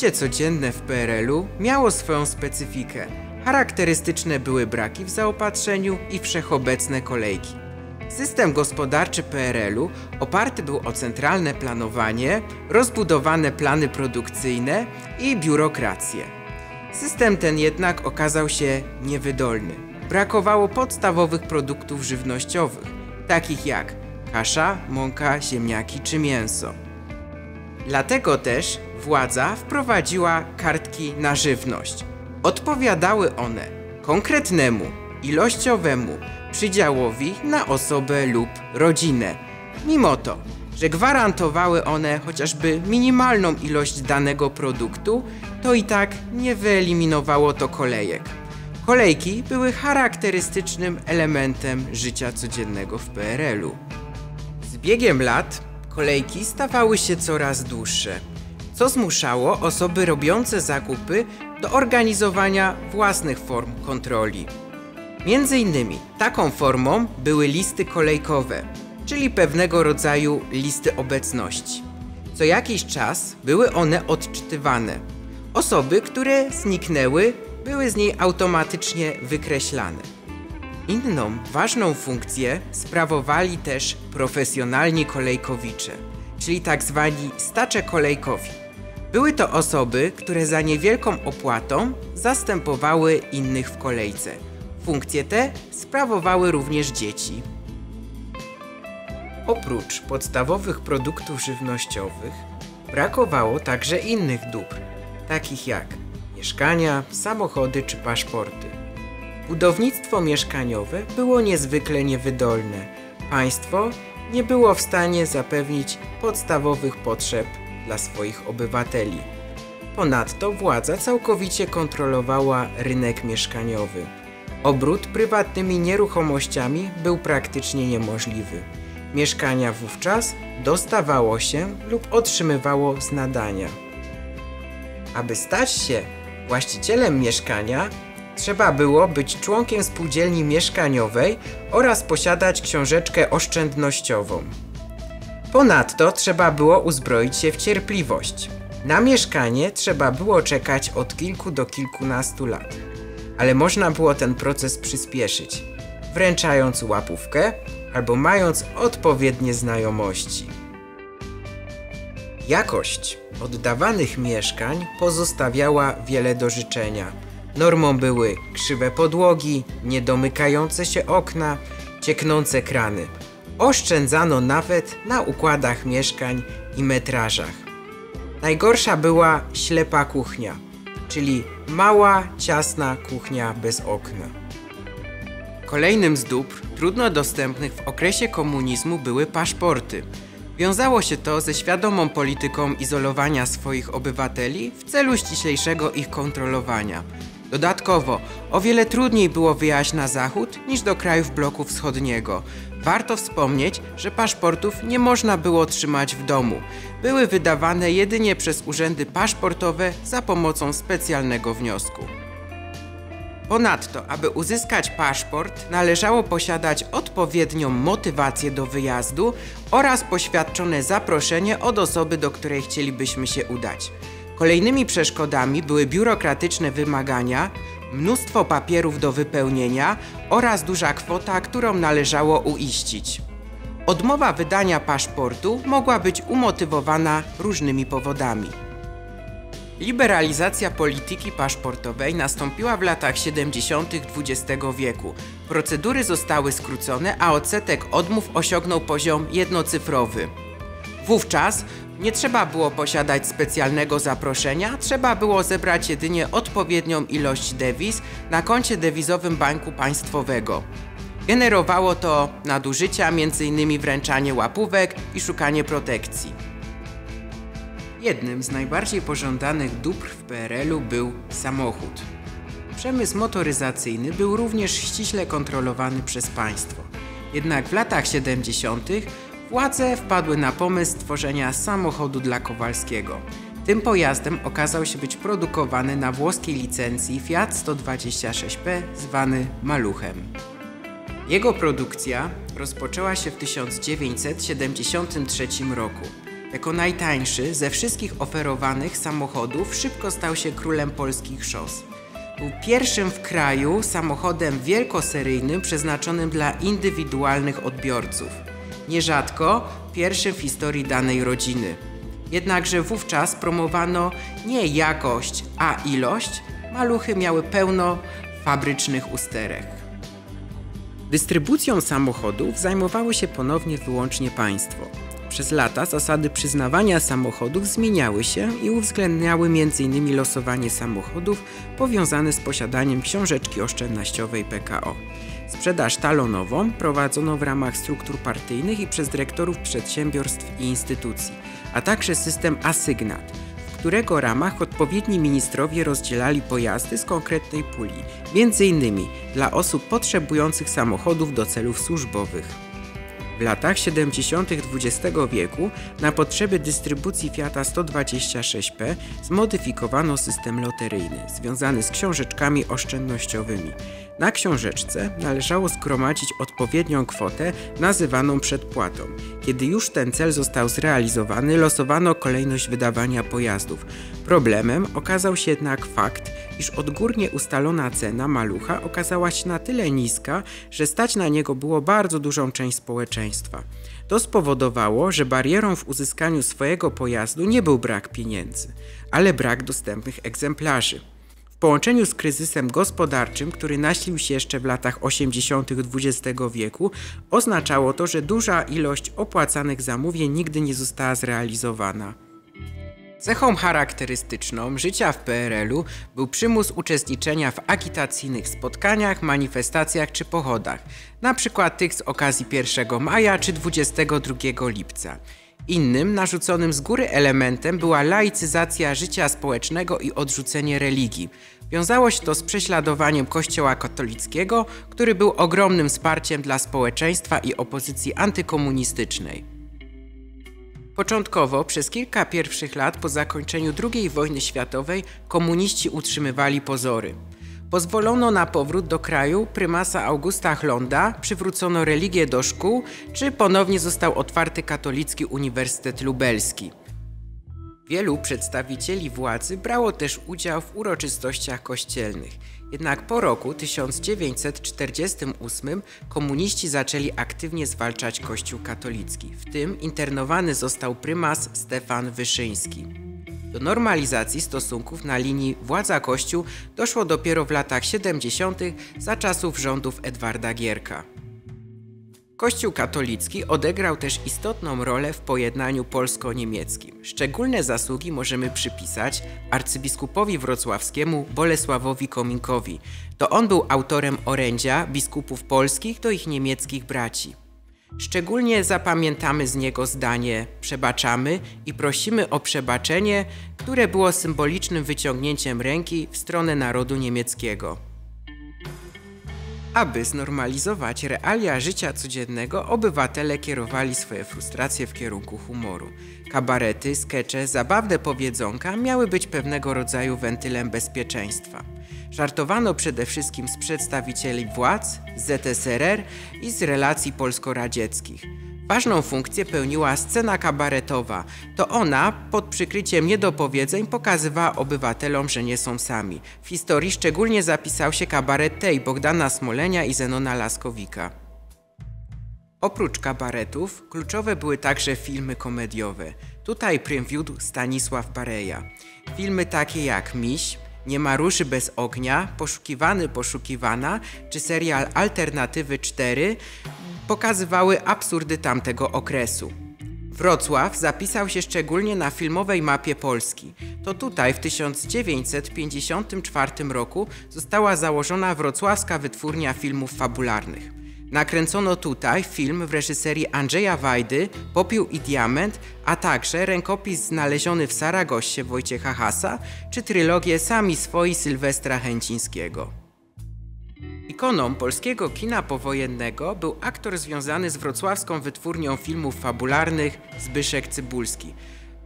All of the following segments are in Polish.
Życie codzienne w PRL-u miało swoją specyfikę. Charakterystyczne były braki w zaopatrzeniu i wszechobecne kolejki. System gospodarczy PRL-u oparty był o centralne planowanie, rozbudowane plany produkcyjne i biurokrację. System ten jednak okazał się niewydolny. Brakowało podstawowych produktów żywnościowych, takich jak kasza, mąka, ziemniaki czy mięso. Dlatego też władza wprowadziła kartki na żywność. Odpowiadały one konkretnemu, ilościowemu przydziałowi na osobę lub rodzinę. Mimo to, że gwarantowały one chociażby minimalną ilość danego produktu, to i tak nie wyeliminowało to kolejek. Kolejki były charakterystycznym elementem życia codziennego w PRL-u. Z biegiem lat kolejki stawały się coraz dłuższe, co zmuszało osoby robiące zakupy do organizowania własnych form kontroli. Między innymi taką formą były listy kolejkowe, czyli pewnego rodzaju listy obecności. Co jakiś czas były one odczytywane. Osoby, które zniknęły, były z niej automatycznie wykreślane. Inną ważną funkcję sprawowali też profesjonalni kolejkowicze, czyli tzw. stacze kolejkowi. Były to osoby, które za niewielką opłatą zastępowały innych w kolejce. Funkcje te sprawowały również dzieci. Oprócz podstawowych produktów żywnościowych brakowało także innych dóbr, takich jak mieszkania, samochody czy paszporty. Budownictwo mieszkaniowe było niezwykle niewydolne. Państwo nie było w stanie zapewnić podstawowych potrzeb dla swoich obywateli. Ponadto władza całkowicie kontrolowała rynek mieszkaniowy. Obrót prywatnymi nieruchomościami był praktycznie niemożliwy. Mieszkania wówczas dostawało się lub otrzymywało z nadania. Aby stać się właścicielem mieszkania, trzeba było być członkiem spółdzielni mieszkaniowej oraz posiadać książeczkę oszczędnościową. Ponadto trzeba było uzbroić się w cierpliwość. Na mieszkanie trzeba było czekać od kilku do kilkunastu lat. Ale można było ten proces przyspieszyć, wręczając łapówkę albo mając odpowiednie znajomości. Jakość oddawanych mieszkań pozostawiała wiele do życzenia. Normą były krzywe podłogi, niedomykające się okna, cieknące krany. Oszczędzano nawet na układach mieszkań i metrażach. Najgorsza była ślepa kuchnia, czyli mała, ciasna kuchnia bez okna. Kolejnym z dóbr trudno dostępnych w okresie komunizmu były paszporty. Wiązało się to ze świadomą polityką izolowania swoich obywateli w celu ściślejszego ich kontrolowania. Dodatkowo, o wiele trudniej było wyjechać na zachód niż do krajów bloku wschodniego. Warto wspomnieć, że paszportów nie można było trzymać w domu. Były wydawane jedynie przez urzędy paszportowe za pomocą specjalnego wniosku. Ponadto, aby uzyskać paszport, należało posiadać odpowiednią motywację do wyjazdu oraz poświadczone zaproszenie od osoby, do której chcielibyśmy się udać. Kolejnymi przeszkodami były biurokratyczne wymagania, mnóstwo papierów do wypełnienia oraz duża kwota, którą należało uiścić. Odmowa wydania paszportu mogła być umotywowana różnymi powodami. Liberalizacja polityki paszportowej nastąpiła w latach 70. XX wieku. Procedury zostały skrócone, a odsetek odmów osiągnął poziom jednocyfrowy. Wówczas nie trzeba było posiadać specjalnego zaproszenia, trzeba było zebrać jedynie odpowiednią ilość dewiz na koncie dewizowym Banku Państwowego. Generowało to nadużycia, m.in. wręczanie łapówek i szukanie protekcji. Jednym z najbardziej pożądanych dóbr w PRL-u był samochód. Przemysł motoryzacyjny był również ściśle kontrolowany przez państwo. Jednak w latach 70. władze wpadły na pomysł stworzenia samochodu dla Kowalskiego. Tym pojazdem okazał się być produkowany na włoskiej licencji Fiat 126P zwany Maluchem. Jego produkcja rozpoczęła się w 1973 roku. Jako najtańszy ze wszystkich oferowanych samochodów szybko stał się królem polskich szos. Był pierwszym w kraju samochodem wielkoseryjnym przeznaczonym dla indywidualnych odbiorców. Nierzadko pierwszym w historii danej rodziny. Jednakże wówczas promowano nie jakość, a ilość. Maluchy miały pełno fabrycznych usterek. Dystrybucją samochodów zajmowało się ponownie wyłącznie państwo. Przez lata zasady przyznawania samochodów zmieniały się i uwzględniały m.in. losowanie samochodów powiązane z posiadaniem książeczki oszczędnościowej PKO. Sprzedaż talonową prowadzono w ramach struktur partyjnych i przez dyrektorów przedsiębiorstw i instytucji, a także system asygnat, w którego ramach odpowiedni ministrowie rozdzielali pojazdy z konkretnej puli, m.in. dla osób potrzebujących samochodów do celów służbowych. W latach 70. XX wieku na potrzeby dystrybucji Fiata 126P zmodyfikowano system loteryjny związany z książeczkami oszczędnościowymi. Na książeczce należało zgromadzić odpowiednią kwotę nazywaną przedpłatą. Kiedy już ten cel został zrealizowany, losowano kolejność wydawania pojazdów. Problemem okazał się jednak fakt, iż odgórnie ustalona cena malucha okazała się na tyle niska, że stać na niego było bardzo dużą część społeczeństwa. To spowodowało, że barierą w uzyskaniu swojego pojazdu nie był brak pieniędzy, ale brak dostępnych egzemplarzy. W połączeniu z kryzysem gospodarczym, który nasilił się jeszcze w latach 80. XX wieku, oznaczało to, że duża ilość opłacanych zamówień nigdy nie została zrealizowana. Cechą charakterystyczną życia w PRL-u był przymus uczestniczenia w agitacyjnych spotkaniach, manifestacjach czy pochodach, np. tych z okazji 1 maja czy 22 lipca. Innym, narzuconym z góry elementem była laicyzacja życia społecznego i odrzucenie religii. Wiązało się to z prześladowaniem Kościoła katolickiego, który był ogromnym wsparciem dla społeczeństwa i opozycji antykomunistycznej. Początkowo, przez kilka pierwszych lat po zakończeniu II wojny światowej, komuniści utrzymywali pozory. Pozwolono na powrót do kraju prymasa Augusta Hlonda, przywrócono religię do szkół, czy ponownie został otwarty katolicki Uniwersytet Lubelski. Wielu przedstawicieli władzy brało też udział w uroczystościach kościelnych. Jednak po roku 1948 komuniści zaczęli aktywnie zwalczać Kościół katolicki. W tym internowany został prymas Stefan Wyszyński. Do normalizacji stosunków na linii władza-Kościół doszło dopiero w latach 70. za czasów rządów Edwarda Gierka. Kościół katolicki odegrał też istotną rolę w pojednaniu polsko-niemieckim. Szczególne zasługi możemy przypisać arcybiskupowi wrocławskiemu Bolesławowi Kominkowi. To on był autorem orędzia biskupów polskich do ich niemieckich braci. Szczególnie zapamiętamy z niego zdanie „przebaczamy i prosimy o przebaczenie”, które było symbolicznym wyciągnięciem ręki w stronę narodu niemieckiego. Aby znormalizować realia życia codziennego, obywatele kierowali swoje frustracje w kierunku humoru. Kabarety, skecze, zabawne powiedzonka miały być pewnego rodzaju wentylem bezpieczeństwa. Żartowano przede wszystkim z przedstawicieli władz, z ZSRR i z relacji polsko-radzieckich. Ważną funkcję pełniła scena kabaretowa. To ona, pod przykryciem niedopowiedzeń, pokazywała obywatelom, że nie są sami. W historii szczególnie zapisał się kabaret tej Bogdana Smolenia i Zenona Laskowika. Oprócz kabaretów, kluczowe były także filmy komediowe. Tutaj prym wiódł Stanisław Bareja. Filmy takie jak Miś, Nie ma róży bez ognia, Poszukiwany, poszukiwana czy serial Alternatywy 4 pokazywały absurdy tamtego okresu. Wrocław zapisał się szczególnie na filmowej mapie Polski. To tutaj w 1954 roku została założona Wrocławska Wytwórnia Filmów Fabularnych. Nakręcono tutaj film w reżyserii Andrzeja Wajdy, Popiół i diament, a także rękopis znaleziony w Saragossie Wojciecha Hasa, czy trylogię Sami swoi Sylwestra Chęcińskiego. Ikoną polskiego kina powojennego był aktor związany z Wrocławską Wytwórnią Filmów Fabularnych Zbyszek Cybulski.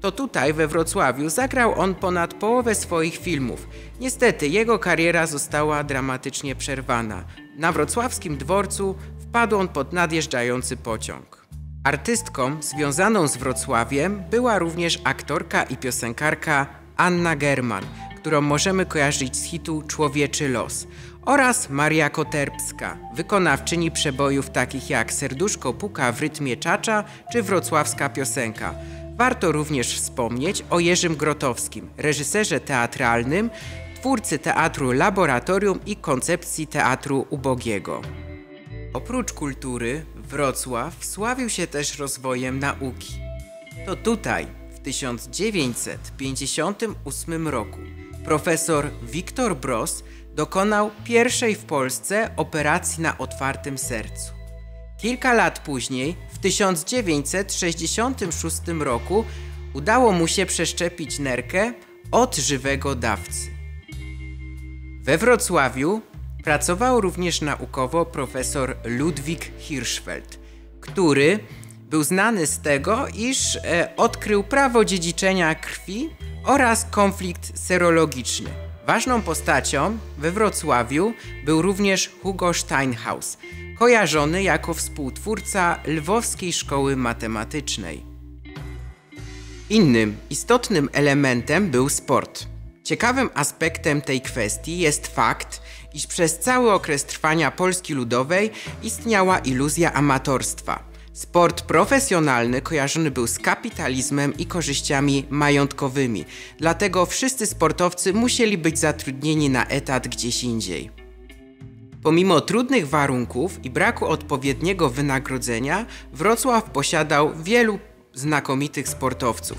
To tutaj, we Wrocławiu, zagrał on ponad połowę swoich filmów. Niestety jego kariera została dramatycznie przerwana. Na wrocławskim dworcu wpadł on pod nadjeżdżający pociąg. Artystką związaną z Wrocławiem była również aktorka i piosenkarka Anna German, którą możemy kojarzyć z hitu Człowieczy los, oraz Maria Koterbska, wykonawczyni przebojów takich jak Serduszko puka w rytmie czacza czy Wrocławska piosenka. Warto również wspomnieć o Jerzym Grotowskim, reżyserze teatralnym, twórcy teatru Laboratorium i koncepcji teatru ubogiego. Oprócz kultury, Wrocław sławił się też rozwojem nauki. To tutaj, w 1958 roku, profesor Wiktor Bross dokonał pierwszej w Polsce operacji na otwartym sercu. Kilka lat później, w 1966 roku, udało mu się przeszczepić nerkę od żywego dawcy. We Wrocławiu pracował również naukowo profesor Ludwik Hirschfeld, który był znany z tego, iż odkrył prawo dziedziczenia krwi oraz konflikt serologiczny. Ważną postacią we Wrocławiu był również Hugo Steinhaus, kojarzony jako współtwórca Lwowskiej Szkoły Matematycznej. Innym istotnym elementem był sport. Ciekawym aspektem tej kwestii jest fakt, iż przez cały okres trwania Polski Ludowej istniała iluzja amatorstwa. Sport profesjonalny kojarzony był z kapitalizmem i korzyściami majątkowymi, dlatego wszyscy sportowcy musieli być zatrudnieni na etat gdzieś indziej. Pomimo trudnych warunków i braku odpowiedniego wynagrodzenia, Wrocław posiadał wielu znakomitych sportowców.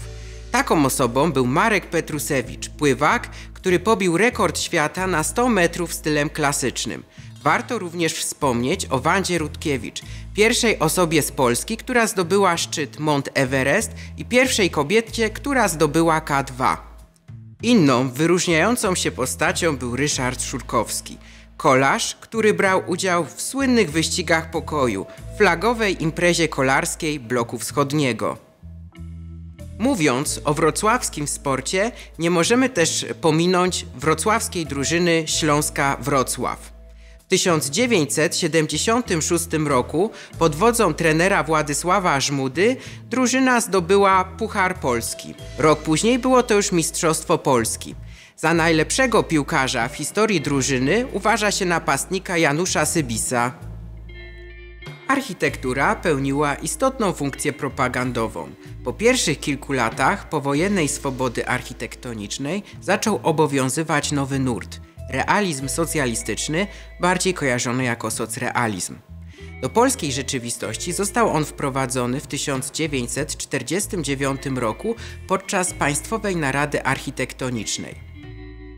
Taką osobą był Marek Petrusewicz, pływak, który pobił rekord świata na 100 metrów stylem klasycznym. Warto również wspomnieć o Wandzie Rutkiewicz, pierwszej osobie z Polski, która zdobyła szczyt Mount Everest i pierwszej kobiecie, która zdobyła K2. Inną, wyróżniającą się postacią był Ryszard Szurkowski, kolarz, który brał udział w słynnych wyścigach pokoju, flagowej imprezie kolarskiej bloku wschodniego. Mówiąc o wrocławskim sporcie, nie możemy też pominąć wrocławskiej drużyny Śląska Wrocław. W 1976 roku pod wodzą trenera Władysława Żmudy drużyna zdobyła Puchar Polski. Rok później było to już Mistrzostwo Polski. Za najlepszego piłkarza w historii drużyny uważa się napastnika Janusza Sybisa. Architektura pełniła istotną funkcję propagandową. Po pierwszych kilku latach powojennej swobody architektonicznej zaczął obowiązywać nowy nurt – realizm socjalistyczny, bardziej kojarzony jako socrealizm. Do polskiej rzeczywistości został on wprowadzony w 1949 roku podczas Państwowej Narady Architektonicznej.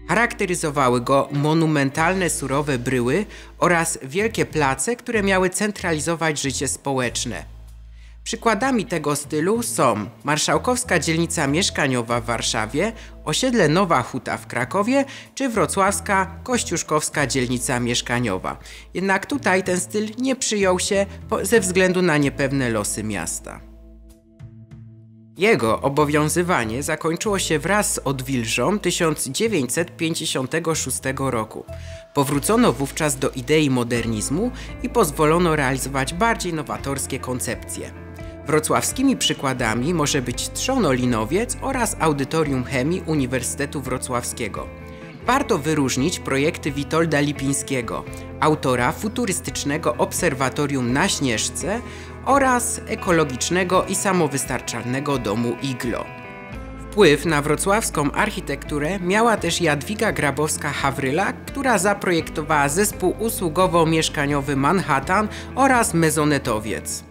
Charakteryzowały go monumentalne surowe bryły oraz wielkie place, które miały centralizować życie społeczne. Przykładami tego stylu są Marszałkowska Dzielnica Mieszkaniowa w Warszawie, osiedle Nowa Huta w Krakowie czy wrocławska Kościuszkowska Dzielnica Mieszkaniowa. Jednak tutaj ten styl nie przyjął się ze względu na niepewne losy miasta. Jego obowiązywanie zakończyło się wraz z odwilżą 1956 roku. Powrócono wówczas do idei modernizmu i pozwolono realizować bardziej nowatorskie koncepcje. Wrocławskimi przykładami może być Trzonolinowiec oraz Audytorium Chemii Uniwersytetu Wrocławskiego. Warto wyróżnić projekty Witolda Lipińskiego, autora futurystycznego obserwatorium na Śnieżce oraz ekologicznego i samowystarczalnego domu Iglo. Wpływ na wrocławską architekturę miała też Jadwiga Grabowska-Hawryla, która zaprojektowała zespół usługowo-mieszkaniowy Manhattan oraz Mezonetowiec.